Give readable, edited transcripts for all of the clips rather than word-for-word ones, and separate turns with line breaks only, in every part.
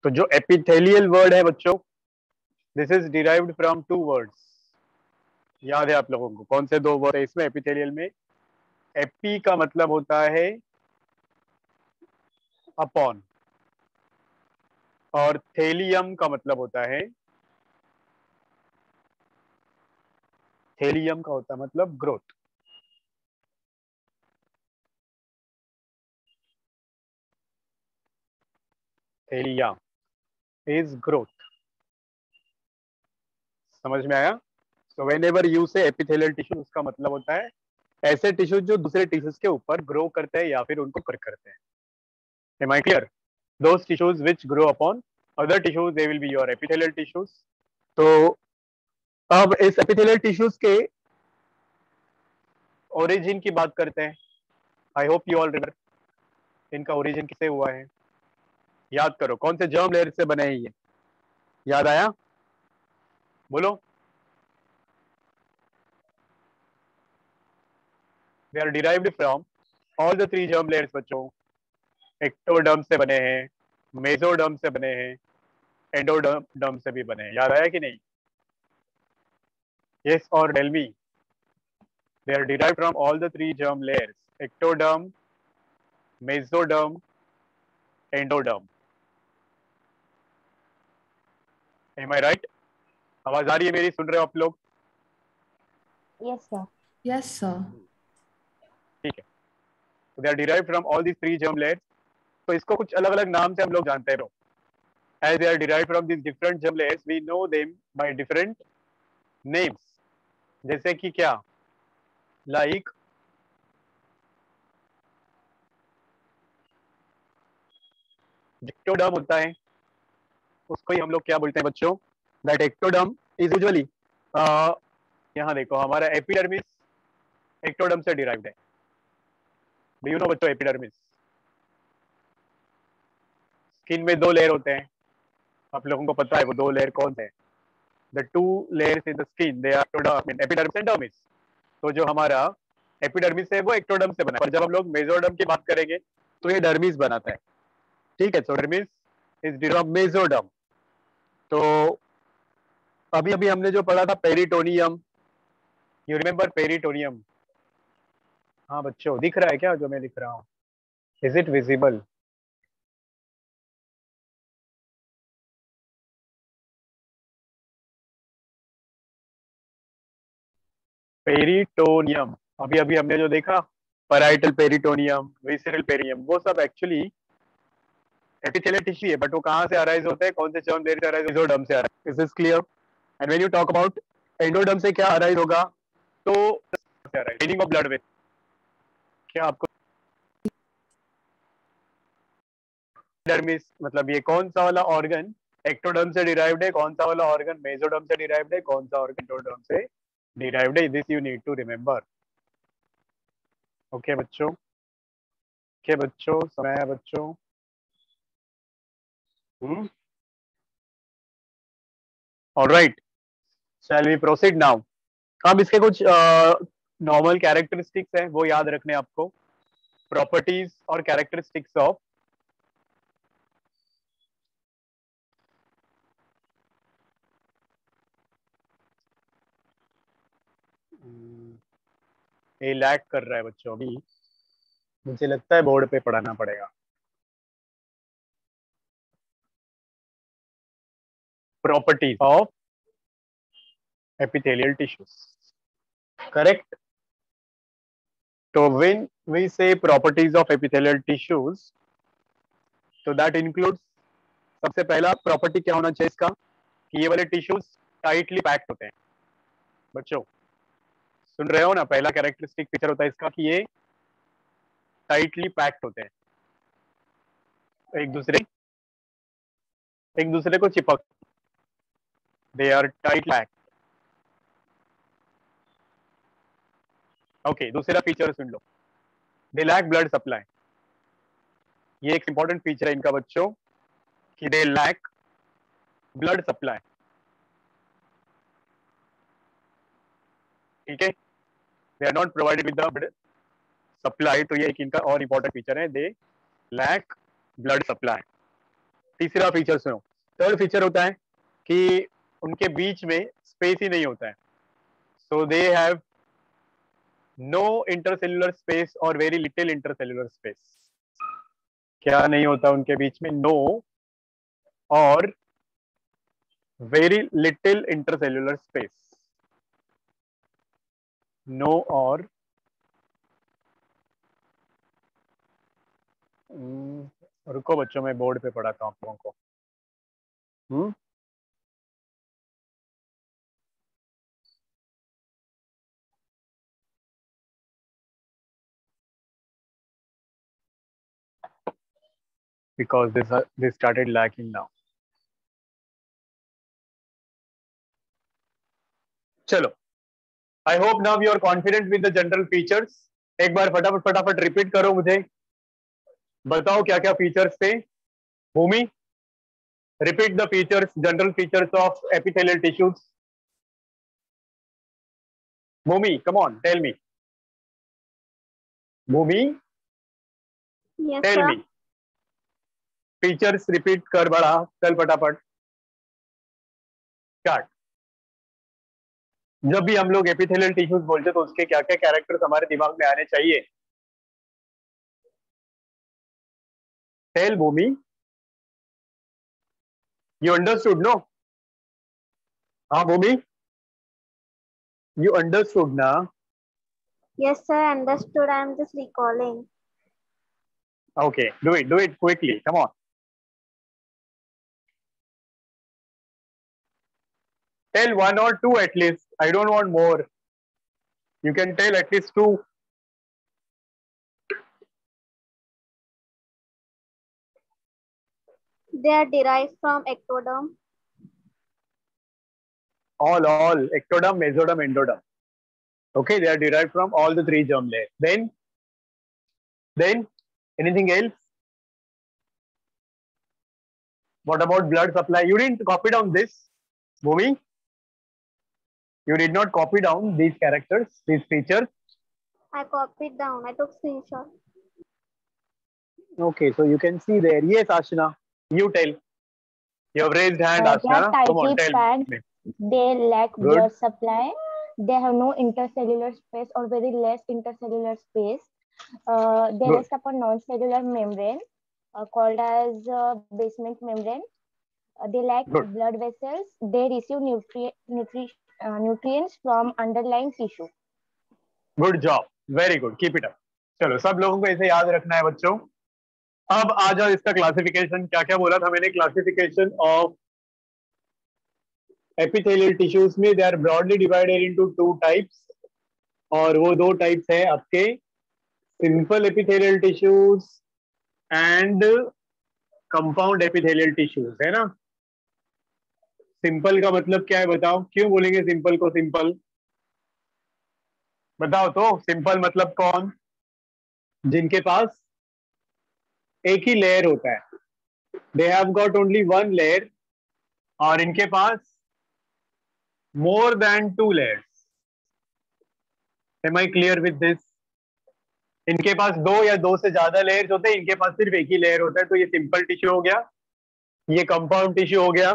तो जो epithelial word है बच्चों, this is derived from two words. याद है आप लोगों को कौन से दो वर्ड है इसमें एपिथेलियल में? एपी का मतलब होता है अपॉन, और थेलियम का मतलब होता है, थेलियम का होता है मतलब ग्रोथ। थेलिया is growth. समझ में आया? सो वेन एवर यू से एपिथेलियल टिश्यू, उसका मतलब होता है ऐसे टिश्यूज जो दूसरे टिश्यूज के ऊपर ग्रो करते हैं या फिर उनको कर करते हैं। Am I clear? Those tissues which grow upon other tissues, they will be your epithelial tissues. तो अब इस epithelial tissues के origin की बात करते हैं। I hope you all remember इनका origin किससे हुआ है? याद करो कौन से germ layer से बने हैं ये? याद आया? बोलो। They are derived from all the three germ layers बच्चों। एक्टोडर्म से बने हैं, मेसोडर्म से बने हैं, एंडोडर्म से भी बने हैं। याद आया कि नहीं? Yes or tell me? They are derived from all the three germ layers: ectoderm, mesoderm, endoderm. Am I right? आवाज आ रही है मेरी? सुन रहे हो आप लोग?
Yes, sir.
Yes, sir.
ठीक है। So they are derived from all these three germ layers. तो इसको कुछ अलग अलग नाम से हम लोग जानते हैं। As they are derived from these different germ layers, we know them by different names. जैसे कि क्या? Like ectoderm होता है, उसको ही हम लोग क्या बोलते हैं बच्चों? That ectoderm is usually यहाँ देखो हमारा एपिडर्मिस एक्टोडर्म से डिराइव्ड है। डू यू नो बच्चों एपिडर्मिस? स्किन में दो लेयर होते हैं, आप लोगों को पता है वो दो लेयर कौन से हैं? The two layers in the skin, they are epidermis and dermis. तो जो हमारा एपिडर्मिस है वो एक्टोडर्म से बना है, पर जब हम लोग मेसोडर्म की बात करेंगे तो ये डर्मिस बनाता है। ठीक है, सो डर्मिस इज डिराइव्ड मेसोडर्म। तो अभी अभी हमने जो पढ़ा था पेरिटोनियम, यू रिमेम्बर पेरिटोनियम? हाँ बच्चों, दिख रहा है क्या जो मैं लिख रहा हूँ? Is it visible? पेरिटोनियम, अभी अभी हमने जो देखा पैराइटल पेरिटोनियम, विसरल पेरिटोनियम, वो सब एक्चुअली एपिथेलियल टिश्यू है, बट वो कहाँ से अराइज होते हैं? कौन से जर्म लेयर से अराइज? एंडोडर्म से arise. Is this clear? And when you talk about endoderm से क्या अराइज होगा, तो मीनिंग ऑफ ब्लड विथ क्या आपको? डर्मिस मतलब ये कौन सा वाला ऑर्गन एक्टोडर्म से डिराइव्ड है, कौन सा वाला ऑर्गन मेसोडर्म से डिराइव्ड है, कौन सा ऑर्गन एंडोडर्म से डिराइव्ड है? This you need to remember. Okay बच्चों, ओके बच्चों, समय है बच्चों। Alright, shall we proceed now? अब इसके कुछ नॉर्मल कैरेक्टरिस्टिक्स हैं, वो याद रखने आपको। प्रॉपर्टीज और कैरेक्टरिस्टिक्स ऑफ ये लैग कर रहा है बच्चों, अभी मुझे लगता है बोर्ड पे पढ़ाना पड़ेगा। Properties of epithelial tissues, correct? तो व्हेन वी से प्रॉपर्टीज ऑफ एपिथेलियल टिश्यूज, तो दैट इंक्लूड्स, सबसे पहला प्रॉपर्टी क्या होना चाहिए इसका, कि ये वाले टिश्यूज टाइटली पैक्ड होते हैं। बच्चों सुन रहे हो ना? पहला कैरेक्टरिस्टिक फीचर होता है इसका कि ये टाइटली पैक्ड होते हैं, एक दूसरे को चिपक, they are tight packed. Okay, दूसरा फीचर सुन लो, दे लैक ब्लड सप्लाई। ये एक इंपॉर्टेंट फीचर है इनका बच्चों, कि दे लैक ब्लड सप्लाई। ठीक है, they are not provided with the blood supply, तो ये एक इनका और इंपॉर्टेंट फीचर है, दे लैक ब्लड सप्लाई। तीसरा फीचर सुनो, थर्ड फीचर होता है कि उनके बीच में स्पेस ही नहीं होता है, so they have no intercellular space और वेरी लिटिल इंटरसेल्युलर स्पेस। क्या नहीं होता उनके बीच में? नो और very little intercellular space. No और रुको बच्चों, मैं बोर्ड पे पढ़ाता हूँ आप लोगों को। because this started lacking now. चलो, I hope now you are confident with the general features. एक बार फटाफट रिपीट करो मुझे, बताओ क्या क्या फीचर्स थे। भूमि, repeat the features, general features of epithelial tissues. Bhumi, come on, tell me. Bhumi,
Yes,
tell
sir.
me. Features repeat कर बड़ा, चल फटाफट स्टार्ट। जब भी हम लोग एपिथेलियल टिश्यूज बोलते तो उसके क्या क्या कैरेक्टर्स हमारे दिमाग में आने चाहिए? Tell Bhumi, you understood no? हाँ भूमि, यू अंडरस्टूड ना?
Yes, sir. Understood. I'm just recalling.
Okay, do it quickly, come on. Tell one or two at least, I don't want more. You can tell at least two.
They are derived from ectoderm.
All, ectoderm, mesoderm, endoderm. Okay, they are derived from all the three germ layers. Then anything else? What about blood supply? You didn't copy down this, Bhumi. You did not copy down these characters, these features.
I copied down. I took screenshot.
Okay, so you can see there. Yes, Ashna, you tell. You have raised hand,
They are
Ashna. Come on,
tightly
tell
packed.
me.
They lack
Good.
blood supply. They have no intercellular space or very less intercellular space. They
Good.
rest upon non-cellular membrane called as basement membrane. They lack
Good.
blood vessels. They receive nutrients from underlying tissue.
Good job, very good, keep it up. चलो, सब लोगों को ऐसे याद रखना है बच्चों। अब आ जाओ इसका क्लासिफिकेशन। क्या क्या बोला था मैंने? क्लासिफिकेशन ऑफ एपिथेलियल टिश्यूज में they are broadly divided into two types, और वो दो टाइप्स है आपके simple epithelial tissues and compound epithelial tissues, है ना? सिंपल का मतलब क्या है बताओ? क्यों बोलेंगे सिंपल को सिंपल? बताओ तो, सिंपल मतलब कौन? जिनके पास एक ही लेयर होता है, they have got only one layer, और इनके पास more than two layers. Am I clear with this? इनके पास दो या दो से ज्यादा लेयर्स होते हैं, इनके पास सिर्फ एक ही लेयर होता है। तो ये सिंपल टिश्यू हो गया, ये कंपाउंड टिश्यू हो गया।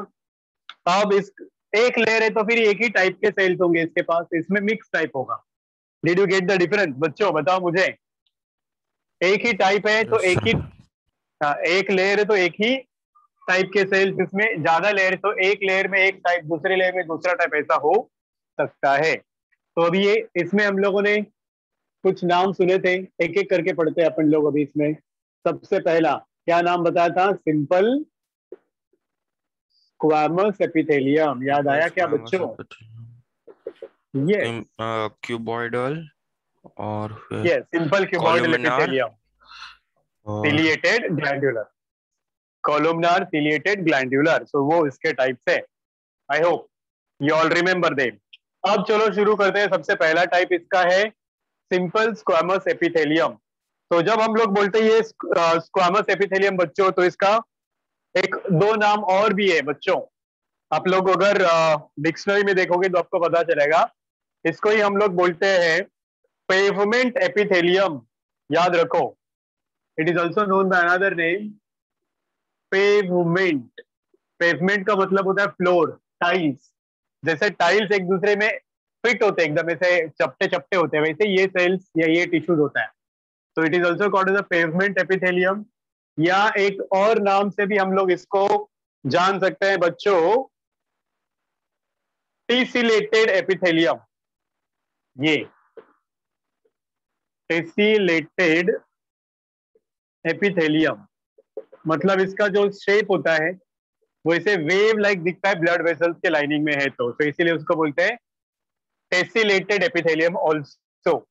अब इस एक लेयर है तो फिर एक ही टाइप के सेल्स होंगे इसके पास, इसमें मिक्स टाइप होगा। Did you get the difference बच्चों? बताओ मुझे। एक ही टाइप है तो एक ही, एक लेयर है तो एक ही टाइप के सेल्स, इसमें ज्यादा लेयर तो एक लेयर में एक टाइप, दूसरे लेयर में दूसरा टाइप, ऐसा हो सकता है। तो अभी ये इसमें हम लोगों ने कुछ नाम सुने थे, एक एक करके पढ़ते हैं अपन लोग अभी इसमें। सबसे पहला क्या नाम बताया था? Simple squamous epithelium. याद आया क्या बच्चों? यस,
क्यूबॉइडल और
yes, simple cuboidal
columnar
epithelium,
और
ciliated glandular, columnar ciliated glandular. So वो इसके टाइप्स है। I hope you all remember them. अब चलो शुरू करते हैं। सबसे पहला टाइप इसका है सिंपल स्क्वामस एपिथेलियम। तो जब हम लोग बोलते हैं ये स्क्वामस एपिथेलियम बच्चों, तो इसका एक दो नाम और भी है बच्चों। आप लोग अगर डिक्शनरी में देखोगे तो आपको पता चलेगा। इसको ही हम लोग बोलते हैं पेवमेंट एपिथेलियम। याद रखो, it is also known by another name pavement, pavement का मतलब होता है फ्लोर, टाइल्स। जैसे टाइल्स एक दूसरे में फिट होते हैं, एकदम ऐसे चपटे चपटे होते हैं, वैसे ये सेल्स या ये टिश्यूज होता है। तो it is also called as a pavement epithelium, या एक और नाम से भी हम लोग इसको जान सकते हैं बच्चों, टेसिलेटेड एपिथेलियम। ये टेसिलेटेड एपिथेलियम मतलब इसका जो शेप होता है वो इसे वेव लाइक दिखता है ब्लड वेसल्स के लाइनिंग में है, तो इसीलिए उसको बोलते हैं टेसिलेटेड एपिथेलियम ऑल्सो।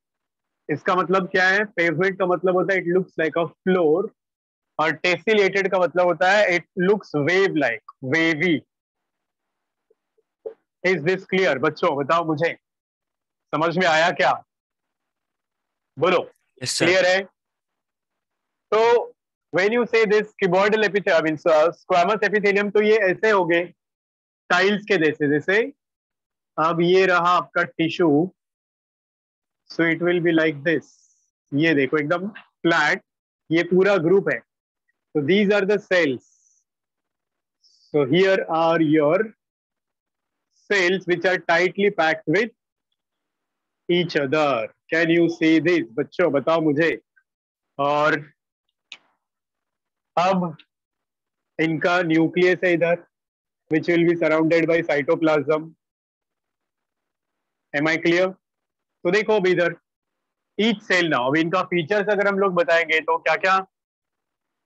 इसका मतलब क्या है? पेवमेंट का मतलब होता है it looks like a floor, और टेसिलेटेड का मतलब होता है it looks wave like, wavy. Is this clear बच्चों? बताओ मुझे, समझ में आया क्या? बोलो,
यस सर।
क्लियर है? तो when you say this cuboidal epithelium means squamous epithelium, तो ये ऐसे हो गए टाइल्स के जैसे। जैसे अब ये रहा आपका tissue, so it will be like this. ये देखो एकदम फ्लैट, ये पूरा ग्रुप है। So these are the cells. So here are your cells which are tightly packed with each other. Can you see this? बच्चों बताओ मुझे। और अब इनका न्यूक्लियस है इधर, which will be surrounded by cytoplasm. Am I clear? तो देखो अब इधर each cell now, अब इनका फीचर्स अगर हम लोग बताएंगे तो क्या क्या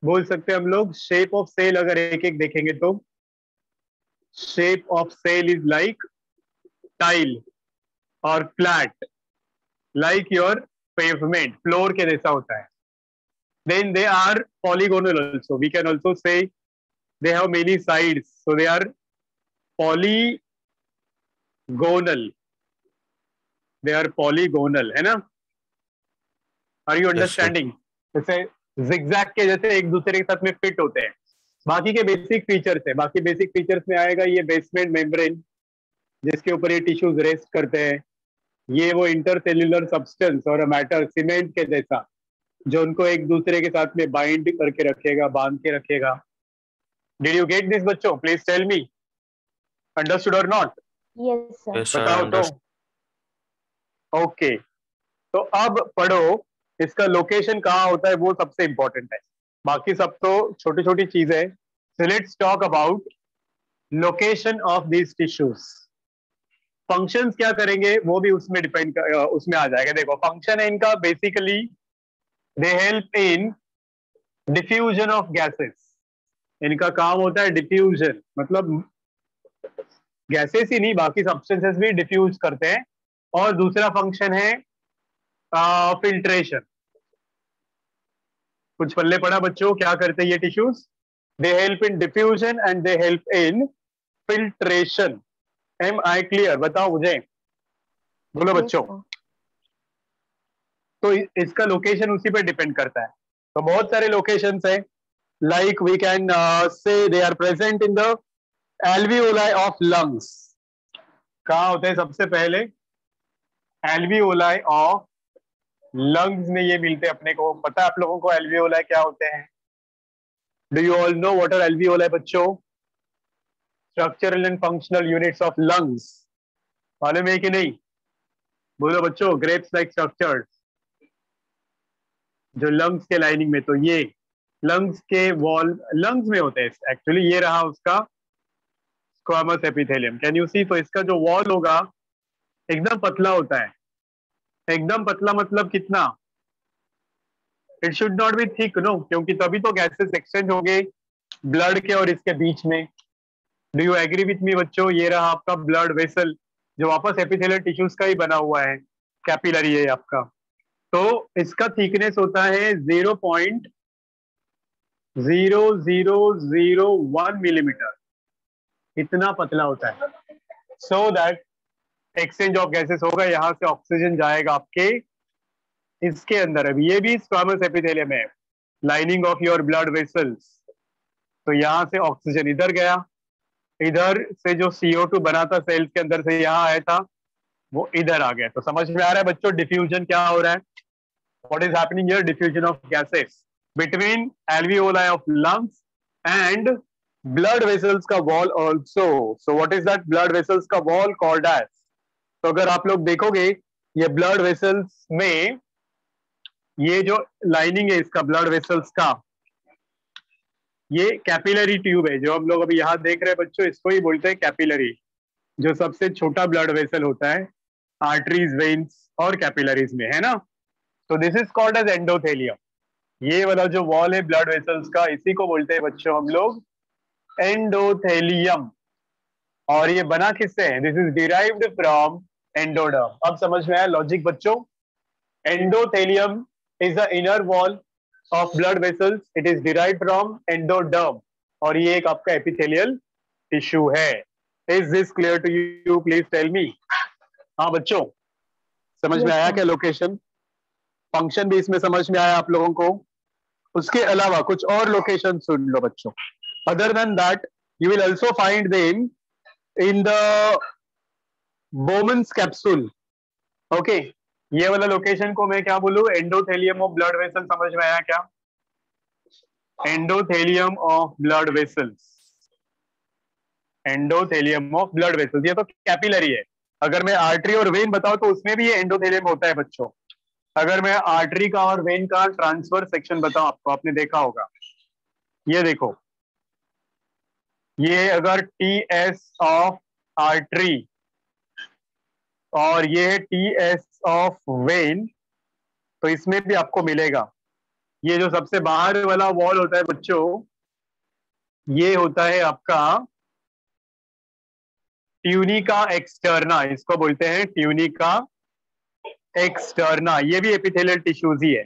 बोल सकते हैं हम लोग? शेप ऑफ सेल अगर एक एक देखेंगे तो shape of cell is like tile और flat, like your pavement, floor के जैसा होता है। Then they are polygonal also. We can also say they have many sides, so they are polygonal. They are polygonal, है ना? Are you
Yes, sir.
understanding? जैसे zigzag के जैसे एक दूसरे के साथ में फिट होते हैं। बाकी के बेसिक फीचर्स है, बाकी बेसिक फीचर्स में आएगा ये बेसमेंट मेम्ब्रेन जिसके ऊपर ये टिश्यूज रेस्ट करते हैं, ये वो इंटरसेल्युलर सब्सटेंस और मैटर सीमेंट के जैसा जो उनको एक दूसरे के साथ में बाइंड करके रखेगा, बांध के रखेगा। डिड यू गेट दिस बच्चों? प्लीज टेल मी, अंडरस्टूड और not?
Yes, sir.
Yes, sir.
बताओ तो। ओके, तो अब पढ़ो इसका लोकेशन कहाँ होता है, वो सबसे इंपॉर्टेंट है। बाकी सब तो छोटी छोटी चीजें। So let's talk about location of these tissues. Functions क्या करेंगे वो भी उसमें डिपेंड उसमें आ जाएगा। देखो फंक्शन है इनका basically they help in diffusion of gases. इनका काम होता है डिफ्यूजन, मतलब गैसेस ही नहीं बाकी सब्सटेंसेस भी डिफ्यूज करते हैं। और दूसरा फंक्शन है फिल्ट्रेशन। कुछ पल्ले पड़ा बच्चों, क्या करते हैं ये tissues? They help in diffusion and they help in filtration. Am I clear? बताओ मुझे, बोलो
Yes,
बच्चों।
sir.
तो इसका लोकेशन उसी पे डिपेंड करता है। तो बहुत सारे लोकेशंस है, like we can say they are present in the alveoli of lungs. कहाँ होते हैं सबसे पहले? एल्वियोलाई ऑफ लंग्स में ये मिलते हैं अपने को। पता है आप लोगों को एल्वियोलाई क्या होते हैं? Do you all know what are alveoli बच्चों? Structural and functional units of lungs, मालूम है कि नहीं? बोलो बच्चों, ग्रेप्स लाइक स्ट्रक्चर्स जो लंग्स के लाइनिंग में, तो ये लंग्स के वॉल लंग्स में होते हैं एक्चुअली। ये रहा उसका squamous epithelium, can you see? तो इसका जो वॉल होगा एकदम पतला होता है। एकदम पतला मतलब कितना? It should not be thick no, क्योंकि तभी तो गैसेस एक्सचेंज होंगे ब्लड के और इसके बीच में। Do you agree with me बच्चों? ये रहा आपका ब्लड वेसल जो वापस एपिथेलियल टिश्यूज का ही बना हुआ है, कैपिलरी है आपका। तो इसका थिकनेस होता है 0.0001 मिलीमीटर, इतना पतला होता है। So that exchange of gases होगा, यहाँ से ऑक्सीजन जाएगा आपके इसके अंदर। अभी ये भी स्क्वामस एपिथेलियम है, lining of your blood vessels. तो यहाँ से ऑक्सीजन इधर गया, इधर से जो CO2 बना था सेल्स के अंदर से यहाँ आया था, वो इधर आ गया। तो समझ में आ रहा है बच्चों डिफ्यूजन क्या हो रहा है? What is happening here? Diffusion of gases between alveoli of lungs and blood vessels का wall also. So what is that blood vessels का वॉल कॉल्ड एज? तो अगर आप लोग देखोगे ये ब्लड वेसल्स में ये जो लाइनिंग है इसका ब्लड वेसल्स का, ये कैपिलरी ट्यूब है जो हम लोग अभी यहाँ देख रहे हैं बच्चों, इसको ही बोलते हैं कैपिलरी. जो सबसे छोटा ब्लड वेसल होता है आर्टरीज, वेन्स और कैपिलरीज में, है ना. तो this is called as endothelium. ये वाला जो वॉल है ब्लड वेसल्स का, इसी को बोलते हैं बच्चों हम लोग एंडोथेलियम. और ये बना किससे है? This is derived from endoderm. अब समझ में आया लॉजिक बच्चों? Endothelium is the inner wall of blood vessels. It is derived from endoderm. और ये एक आपका एपिथेलियल टिश्यू है. Is this clear to you? Please tell me. हाँ बच्चों, समझ में आया क्या? लोकेशन, फंक्शन भी इसमें समझ में आया आप लोगों को? उसके अलावा कुछ और लोकेशन सुन लो बच्चों. Other than that you will also find them in the Bowman's capsule. Okay, ये वाला लोकेशन को मैं क्या बोलूं? Endothelium of blood vessel. समझ में आया क्या? Endothelium of blood vessels. Endothelium of blood vessels, ये तो कैपिलरी है. अगर मैं आर्टरी और वेन बताऊं तो उसमें भी ये एंडोथेलियम होता है बच्चों. अगर मैं आर्टरी का और वेन का ट्रांसफर सेक्शन बताऊं आपको, आपने देखा होगा, ये देखो, ये अगर टी एस ऑफ आर्टरी और ये टी एस ऑफ वेन, तो इसमें भी आपको मिलेगा. ये जो सबसे बाहर वाला वॉल होता है बच्चों, ये होता है आपका ट्यूनिका एक्सटर्ना. इसको बोलते हैं ट्यूनिका एक्सटर्ना. ये भी एपिथेलियल टिश्यूज ही है,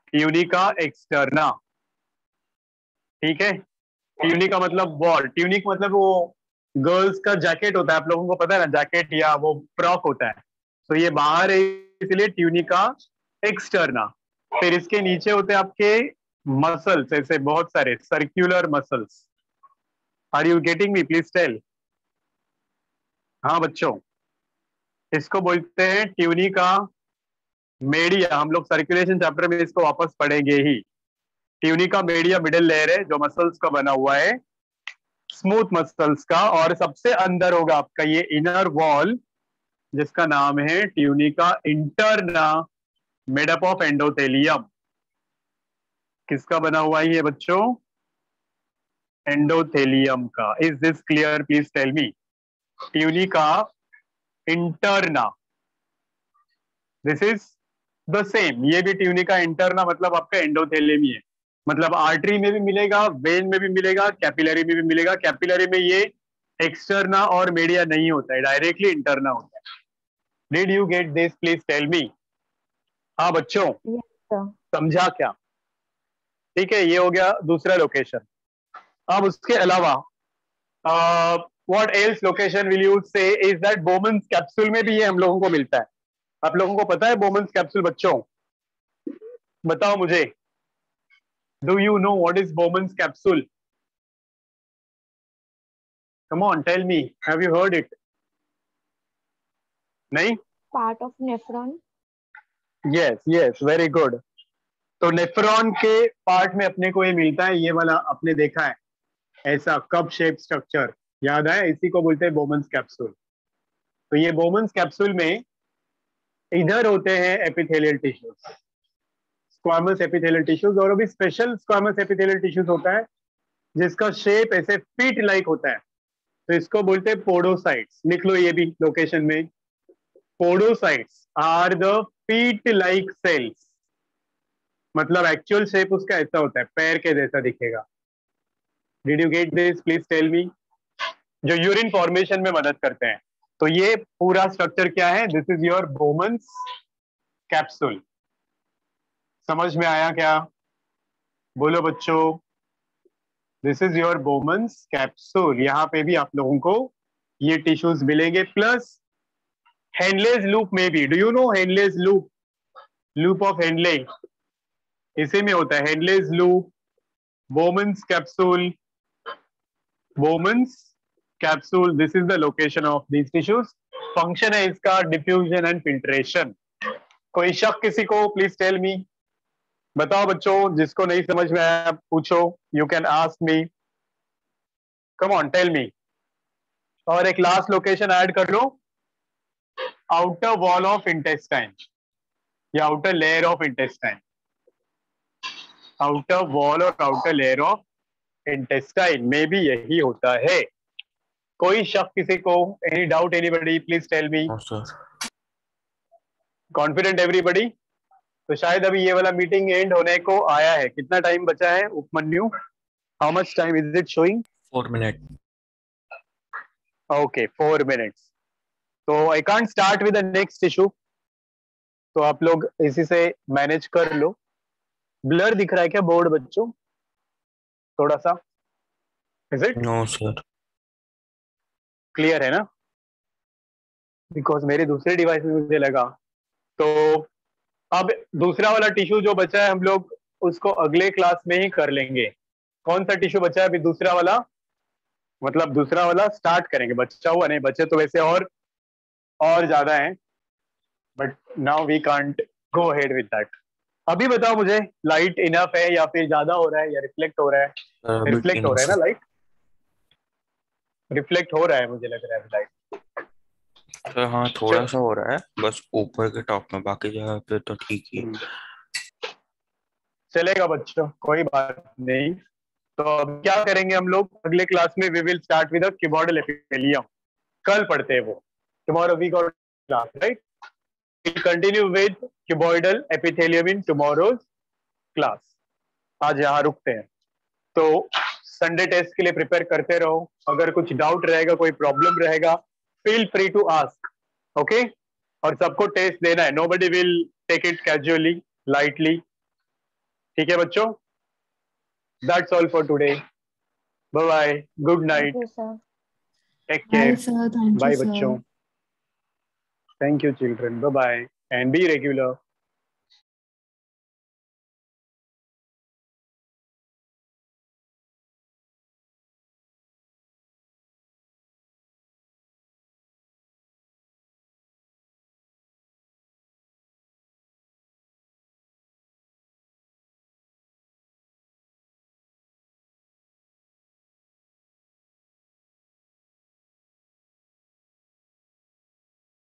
ट्यूनिका एक्सटर्ना. ठीक है, ट्यूनिका मतलब वॉल, ट्यूनिक मतलब वो गर्ल्स का जैकेट होता है, आप लोगों को पता है ना, जैकेट या वो फ्रॉक होता है. तो ये बाहर है इसलिए ट्यूनिका एक्सटर्ना. फिर इसके नीचे होते हैं आपके मसल्स, ऐसे बहुत सारे circular muscles. Are you getting me? Please tell. हाँ बच्चों, इसको बोलते हैं ट्यूनिका मेडिया. हम लोग सर्कुलेशन चैप्टर में इसको वापस पढ़ेंगे ही. ट्यूनिका मेडिया मिडिल लेयर है जो मसल्स का बना हुआ है, स्मूथ मसल्स का. और सबसे अंदर होगा आपका ये इनर वॉल जिसका नाम है tunica interna, made up of endothelium. किसका बना हुआ है ये बच्चों? एंडोथेलियम का. Is this clear? Please tell me. Tunica interna, this is the same. ये भी ट्यूनिका इंटरना मतलब आपका एंडोथेलियम ही है. मतलब आर्टरी में भी मिलेगा, वेन में भी मिलेगा, कैपिलरी में भी मिलेगा. कैपिलरी में ये एक्सटर्ना और मीडिया नहीं होता है, डायरेक्टली इंटरना होता है. Did you get this? Please tell me. हाँ बच्चों, समझा क्या? ठीक है, ये हो गया दूसरा लोकेशन. अब उसके अलावा what else location will you से? इज दैट बोमन्स कैप्सूल में भी ये हम लोगों को मिलता है. आप लोगों को पता है बोमन्स कैप्सूल बच्चों? बताओ मुझे. Do you know what is Bowman's capsule? Come on, tell me. Have you heard it? नहीं?
Part of nephron.
Yes yes, very good. तो नेफ्रॉन के पार्ट में अपने को ये मिलता है, ये वाला आपने देखा है, ऐसा कप शेप स्ट्रक्चर, याद है? इसी को बोलते हैं बोमन्स कैप्सूल. तो ये बोमन्स कैप्सूल में इधर होते हैं epithelial tissues, squamous epithelial tissues. और अभी स्पेशल स्क्वामस एपिथेलियल टिश्यूज होता है जिसका शेप ऐसे फीट लाइक होता है, तो इसको बोलते हैं पोडोसाइट्स. लिख लो ये भी लोकेशन में. Podocytes are the feet like cells. मतलब एक्चुअल शेप उसका ऐसा होता है, पैर के जैसा दिखेगा. Did you get this? Please tell me. जो यूरिन फॉर्मेशन में मदद करते हैं. तो ये पूरा स्ट्रक्चर क्या है? This is your Bowman's capsule. समझ में आया क्या? बोलो बच्चों. This is your Bowman's capsule. यहाँ पे भी आप लोगों को ये टिश्यूज मिलेंगे, प्लस हेनलेज लूप में भी. Do you know Henle's loop? Loop of Henle इसी में होता है. Henle's loop, Bowman's capsule, Bowman's capsule. This is the location of these tissues. Function है इसका डिफ्यूजन एंड फिल्ट्रेशन. कोई शक किसी को? Please tell me. बताओ बच्चों, जिसको नहीं समझ में आया पूछो, you can ask me, come on tell me. और एक लास्ट लोकेशन ऐड कर लो, आउटर वॉल ऑफ इंटेस्टाइन या outer layer of intestine, outer wall और आउटर लेयर ऑफ इंटेस्टाइन में भी यही होता है। कोई शक किसी को? Any doubt anybody? Please tell me.
No sir.
Confident everybody? तो शायद अभी ये वाला मीटिंग एंड होने को आया है। कितना टाइम बचा है Upamanyu? How much time is it showing?
4 minute.
Okay 4 minutes. तो I can't start with the next issue, तो आप लोग इसी से मैनेज कर लो। ब्लर दिख रहा है क्या बोर्ड बच्चों थोड़ा सा? Is it
no sir.
Clear है ना? बिकॉज मेरे दूसरे डिवाइस में मुझे लगा। तो अब दूसरा वाला टिश्यू जो बचा है हम लोग उसको अगले क्लास में ही कर लेंगे। कौन सा टिश्यू बचा है अभी? दूसरा वाला, मतलब दूसरा वाला स्टार्ट करेंगे। बचा हुआ नहीं, बचे तो वैसे और ज्यादा हैं, but now we can't go ahead with that. अभी बताओ मुझे, लाइट इनफ है या फिर ज्यादा हो रहा है या रिफ्लेक्ट हो रहा है?
सर
रिफ्लेक्ट हो रहा है ना लाइट? रिफ्लेक्ट हो रहा है मुझे लग रहा है लाइट।
सर हाँ थोड़ा सा हो रहा है, बस ऊपर के टॉप में, बाकी जगह पे तो ठीक ही है।
चलेगा बच्चों, कोई बात नहीं। तो अब क्या करेंगे हम लोग अगले क्लास में? We will start with cuboidal epithelium. कल पढ़ते हैं वो, tomorrow we got class, right? We continue with cuboidal epithelium in tomorrow's class. आज यहाँ रुकते हैं। तो संडे टेस्ट के लिए प्रिपेयर करते रहो। अगर कुछ डाउट रहेगा, कोई प्रॉब्लम रहेगा, feel free to ask, okay? और सबको टेस्ट देना है, nobody will take it casually, lightly. ठीक है बच्चों? That's all for today. Bye bye, good night,
Thank you, sir.
Take
Bye,
care.
sir. Thank you,
bye
sir.
बच्चों, thank you children, bye bye and be regular.